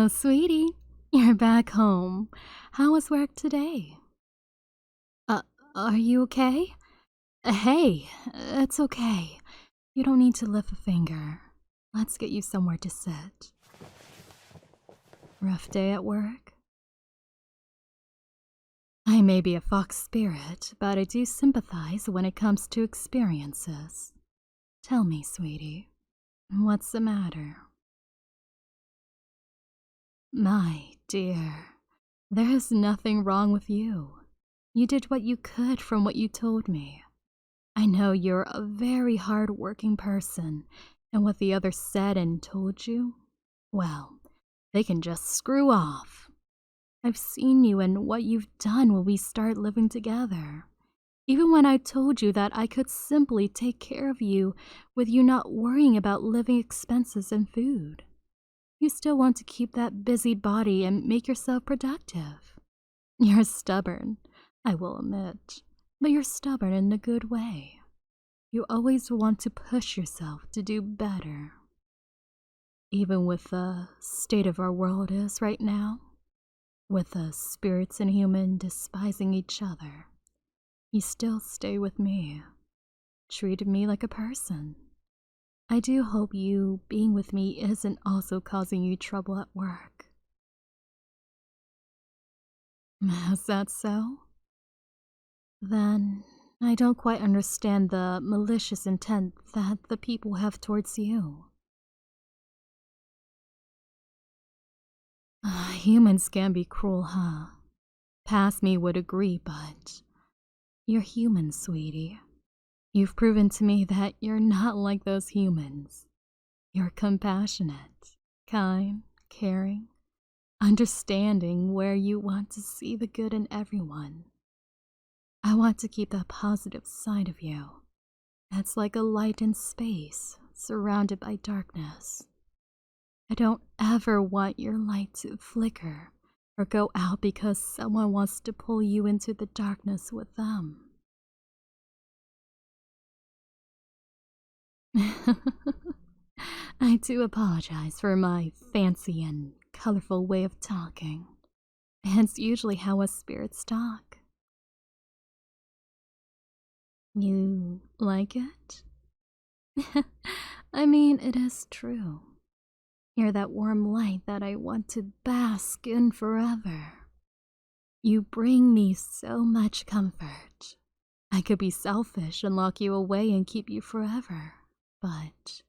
Oh, sweetie, you're back home. How was work today? Uh, are you okay? Hey, it's okay. You don't need to lift a finger. Let's get you somewhere to sit. Rough day at work? I may be a fox spirit, but I do sympathize when it comes to experiences. Tell me, sweetie, what's the matter? My dear, there is nothing wrong with you. You did what you could from what you told me. I know you're a very hard-working person, and what the others said and told you, well, they can just screw off. I've seen you and what you've done when we start living together. Even when I told you that I could simply take care of you with you not worrying about living expenses and food. You still want to keep that busy body and make yourself productive. You're stubborn, I will admit, but you're stubborn in a good way. You always want to push yourself to do better. Even with the state of our world is right now, with the spirits and human despising each other, you still stay with me, treated me like a person. I do hope you being with me isn't also causing you trouble at work. Is that so? Then I don't quite understand the malicious intent that the people have towards you. Humans can be cruel, huh? Past me would agree, but you're human, sweetie. You've proven to me that you're not like those humans. You're compassionate, kind, caring, understanding where you want to see the good in everyone. I want to keep the positive side of you. It's like a light in space, surrounded by darkness. I don't ever want your light to flicker or go out because someone wants to pull you into the darkness with them. I do apologize for my fancy and colorful way of talking. It's usually how us spirits talk. You like it? I mean, it is true. You're that warm light that I want to bask in forever. You bring me so much comfort. I could be selfish and lock you away and keep you forever, but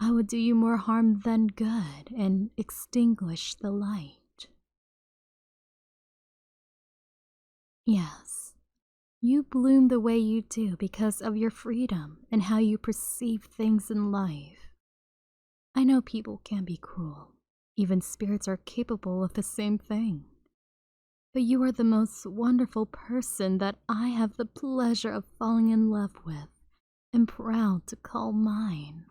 I would do you more harm than good and extinguish the light. Yes, you bloom the way you do because of your freedom and how you perceive things in life. I know people can be cruel. Even spirits are capable of the same thing. But you are the most wonderful person that I have the pleasure of falling in love with and proud to call mine.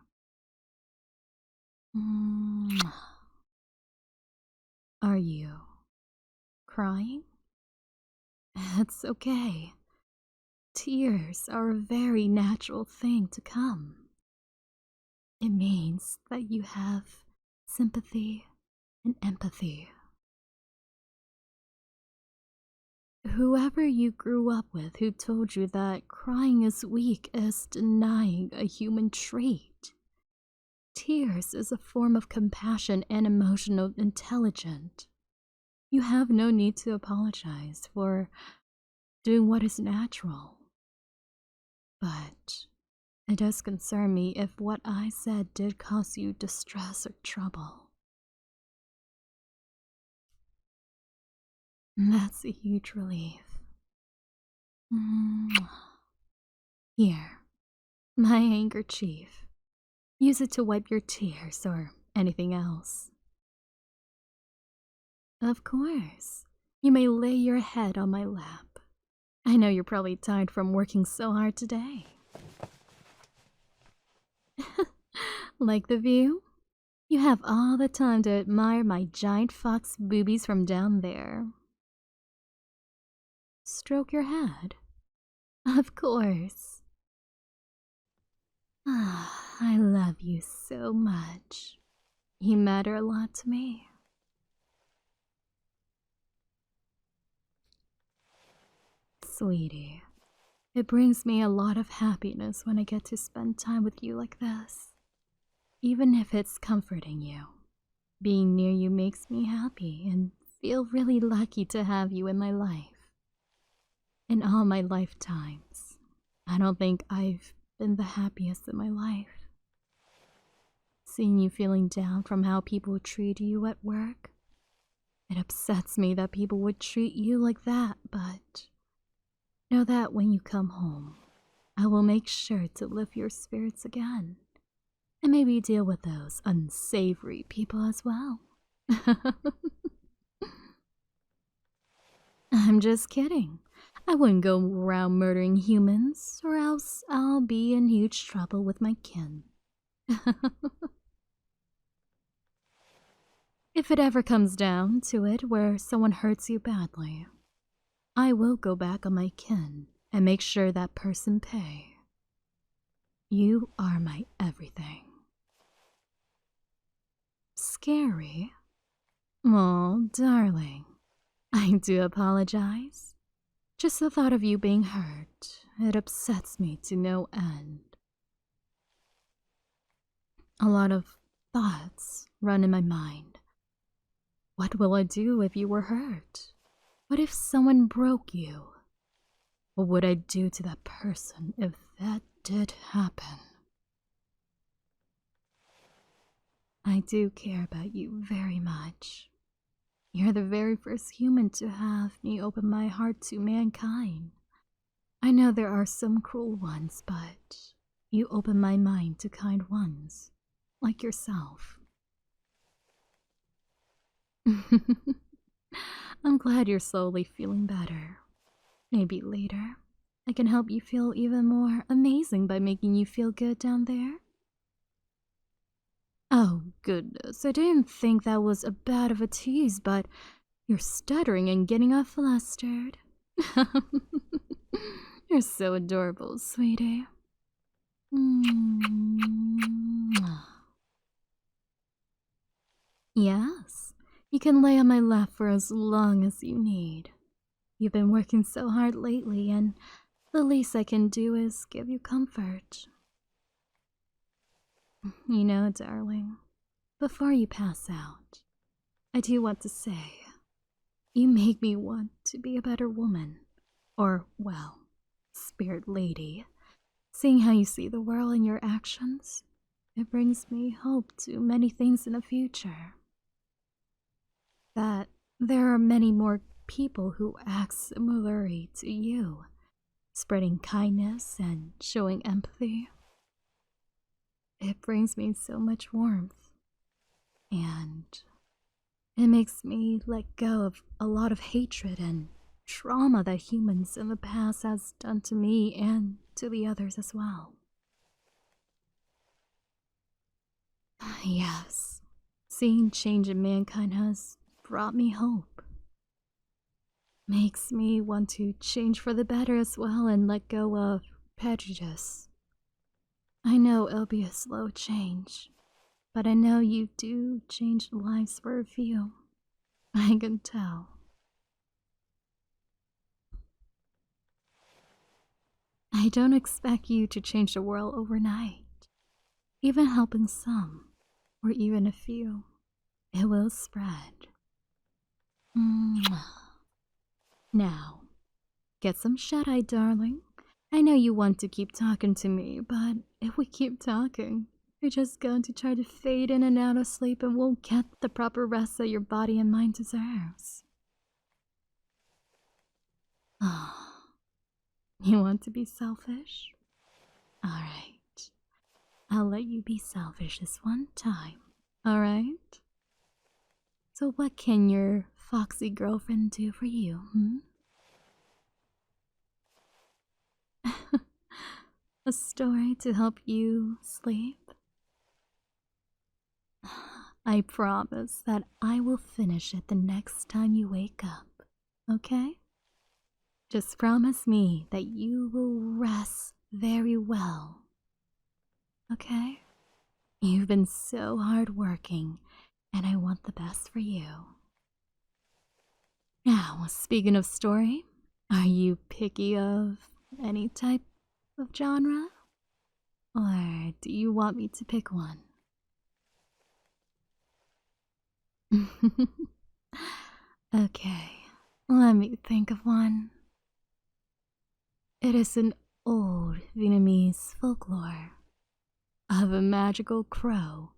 Are you crying? It's okay. Tears are a very natural thing to come. It means that you have sympathy and empathy. Whoever you grew up with who told you that crying is weak is denying a human trait. Tears is a form of compassion and emotional intelligence. You have no need to apologize for doing what is natural. But it does concern me if what I said did cause you distress or trouble. That's a huge relief. Here, my handkerchief. Use it to wipe your tears or anything else. Of course. You may lay your head on my lap. I know you're probably tired from working so hard today. Like the view? You have all the time to admire my giant fox boobies from down there. Stroke your head. Of course. I love you so much. You matter a lot to me. Sweetie, it brings me a lot of happiness when I get to spend time with you like this. Even if it's comforting you, being near you makes me happy and feel really lucky to have you in my life. In all my lifetimes, I don't think I've been the happiest in my life. Seeing you feeling down from how people treat you at work, it upsets me that people would treat you like that, but know that when you come home, I will make sure to lift your spirits again, and maybe deal with those unsavory people as well. I'm just kidding. I wouldn't go around murdering humans, or else I'll be in huge trouble with my kin. If it ever comes down to it where someone hurts you badly, I will go back on my kin and make sure that person pay. You are my everything. Scary? Oh, darling. I do apologize. Just the thought of you being hurt, it upsets me to no end. A lot of thoughts run in my mind. What will I do if you were hurt? What if someone broke you? What would I do to that person if that did happen? I do care about you very much. You're the very first human to have me open my heart to mankind. I know there are some cruel ones, but you open my mind to kind ones, like yourself. I'm glad you're slowly feeling better. Maybe later, I can help you feel even more amazing by making you feel good down there. Oh, goodness, I didn't think that was a bad of a tease, but you're stuttering and getting all flustered. You're so adorable, sweetie. Yes, you can lay on my lap for as long as you need. You've been working so hard lately, and the least I can do is give you comfort. You know, darling, before you pass out, I do want to say, you make me want to be a better woman. Or, well, spirit lady. Seeing how you see the world and your actions, it brings me hope to many things in the future. That there are many more people who act similarly to you, spreading kindness and showing empathy. It brings me so much warmth, and it makes me let go of a lot of hatred and trauma that humans in the past has done to me and to the others as well. Yes, seeing change in mankind has brought me hope. Makes me want to change for the better as well and let go of prejudice. I know it'll be a slow change, but I know you do change lives for a few. I can tell. I don't expect you to change the world overnight. Even helping some, or even a few, it will spread. Now, get some shut-eye, darling. I know you want to keep talking to me, but if we keep talking, you're just going to try to fade in and out of sleep and won't get the proper rest that your body and mind deserves. You want to be selfish? Alright, I'll let you be selfish this one time, alright? So what can your foxy girlfriend do for you, A story to help you sleep? I promise that I will finish it the next time you wake up, okay? Just promise me that you will rest very well, okay? You've been so hardworking, and I want the best for you. Now, speaking of story, Are you picky of any type of genre? Or do you want me to pick one? Okay, let me think of one. It is an old Vietnamese folklore of a magical crow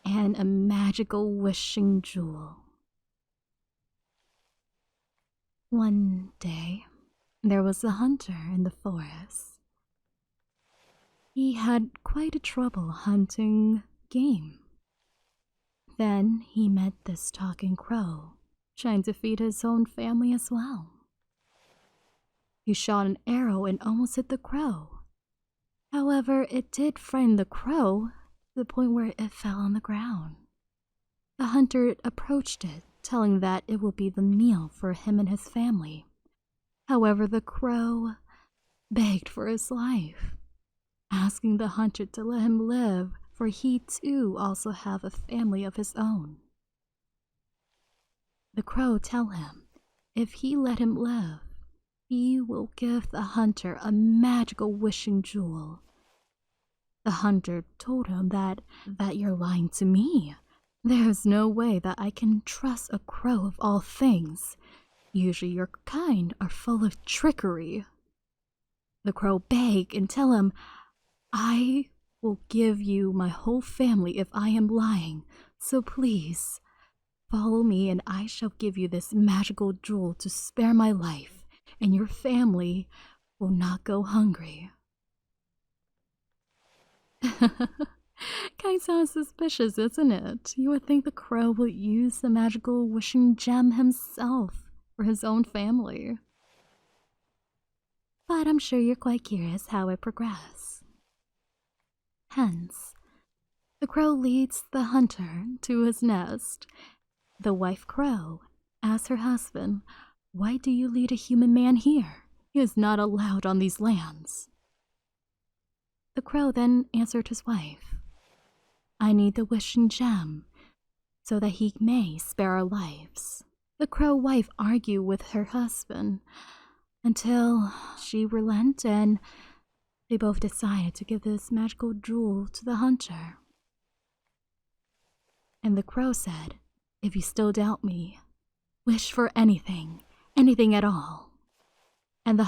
and a magical wishing jewel. One day, there was a hunter in the forest. He had quite a trouble hunting game. Then he met this talking crow, trying to feed his own family as well. He shot an arrow and almost hit the crow. However, it did frighten the crow to the point where it fell on the ground. The hunter approached it, telling that it would be the meal for him and his family. However, the crow begged for his life, asking the hunter to let him live, for he too also have a family of his own. The crow told him if he let him live, he will give the hunter a magical wishing jewel. The hunter told him that you're lying to me. There's no way that I can trust a crow of all things. Usually your kind are full of trickery. The crow begged and tell him, I will give you my whole family if I am lying, so please, follow me and I shall give you this magical jewel to spare my life, and your family will not go hungry. Kind of sounds suspicious, isn't it? You would think the crow would use the magical wishing gem himself for his own family. But I'm sure you're quite curious how it progressed. Hence, the crow leads the hunter to his nest. The wife crow asks her husband, why do you lead a human man here? He is not allowed on these lands. The crow then answered his wife, I need the wishing gem so that he may spare our lives. The crow wife argued with her husband until she relented and they both decided to give this magical jewel to the hunter. And the crow said, if you still doubt me, wish for anything, anything at all. And the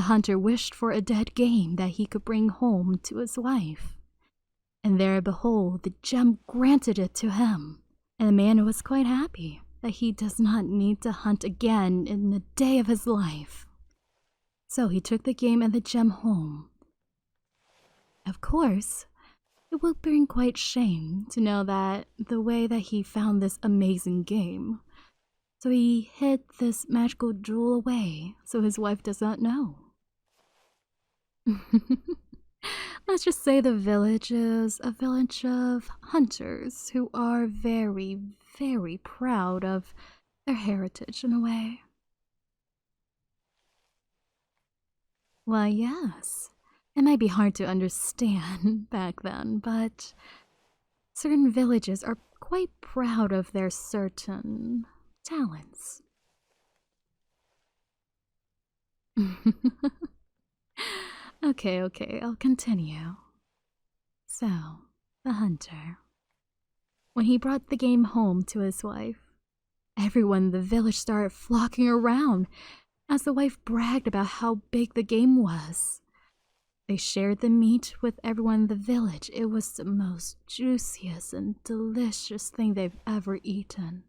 hunter wished for a dead game that he could bring home to his wife. And there behold, the gem granted it to him. And the man was quite happy that he does not need to hunt again in the day of his life. So he took the game and the gem home. Of course, it would bring quite shame to know that the way that he found this amazing game. So he hid this magical jewel away so his wife does not know. Let's just say the village is a village of hunters who are very, very proud of their heritage in a way. Why, yes, it might be hard to understand back then, but certain villages are quite proud of their certain talents. Okay, I'll continue. So, the hunter. When he brought the game home to his wife, everyone in the village started flocking around as the wife bragged about how big the game was. They shared the meat with everyone in the village. It was the most juiciest and delicious thing they've ever eaten.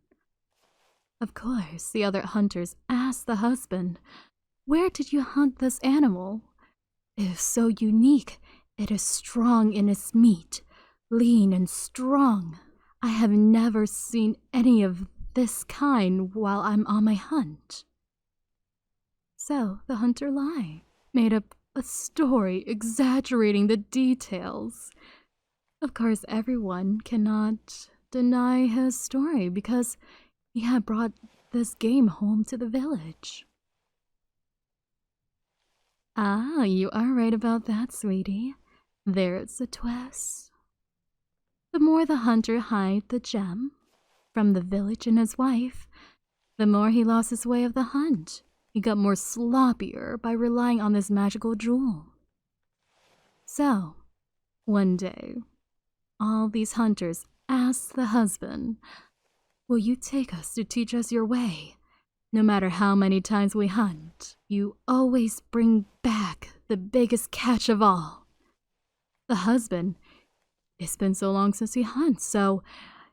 Of course, the other hunters asked the husband, where did you hunt this animal? It is so unique. It is strong in its meat, lean and strong. I have never seen any of this kind while I'm on my hunt. So the hunter lied, made up a story exaggerating the details. Of course, everyone cannot deny his story because he had brought this game home to the village. Ah, you are right about that, sweetie. There's a twist. The more the hunter hid the gem from the village and his wife, The more he lost his way of the hunt, he got more sloppier by relying on this magical jewel. So, one day, all these hunters asked the husband, "Will you take us to teach us your way? No matter how many times we hunt, you always bring back the biggest catch of all." The husband, "It's been so long since he hunts," so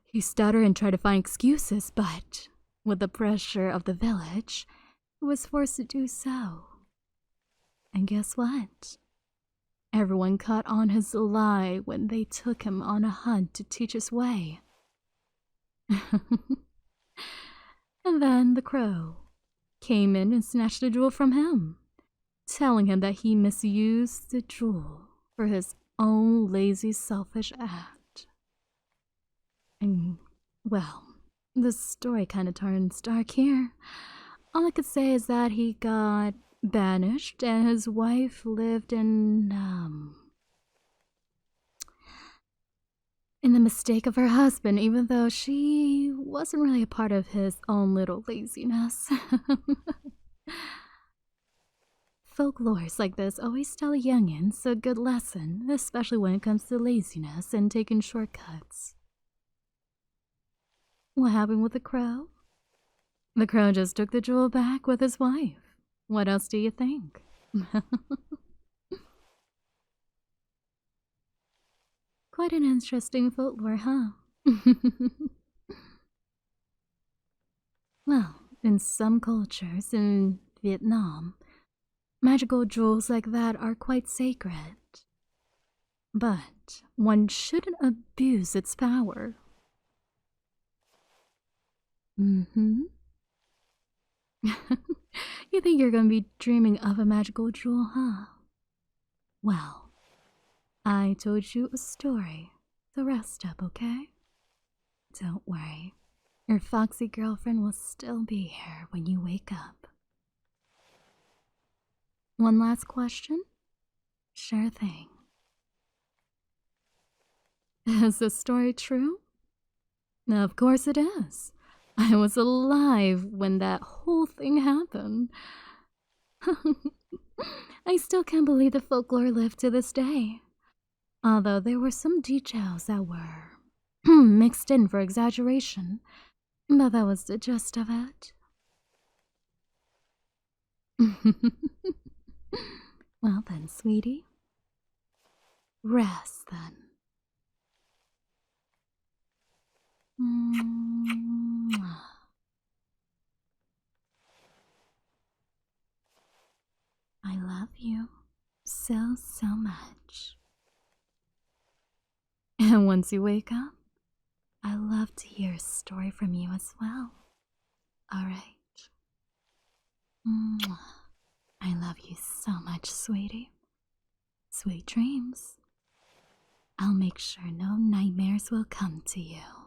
he stuttered and tried to find excuses, but with the pressure of the village, he was forced to do so. And guess what? Everyone caught on his lie when they took him on a hunt to teach his way. And then the crow came in and snatched the jewel from him, telling him that he misused the jewel for his own lazy, selfish act. And, well, the story kind of turns dark here. All I could say is that he got banished and his wife lived in the mistake of her husband, even though she wasn't really a part of his own little laziness. Folklores like this always tell youngins a good lesson, especially when it comes to laziness and taking shortcuts. What happened with the crow? The crow just took the jewel back with his wife. What else do you think? Quite an interesting folklore, huh? Well, in some cultures in Vietnam, magical jewels like that are quite sacred. But one shouldn't abuse its power. You think you're gonna be dreaming of a magical jewel, huh? Well, I told you a story to rest up, okay? Don't worry. Your foxy girlfriend will still be here when you wake up. One last question? Sure thing. Is this story true? Of course it is. I was alive when that whole thing happened. I still can't believe the folklore lived to this day. Although there were some details that were mixed in for exaggeration, but that was the gist of it. Well then, sweetie. Rest then. I love you so, so much. And once you wake up, I love to hear a story from you as well. Alright. I love you so much, sweetie. Sweet dreams. I'll make sure no nightmares will come to you.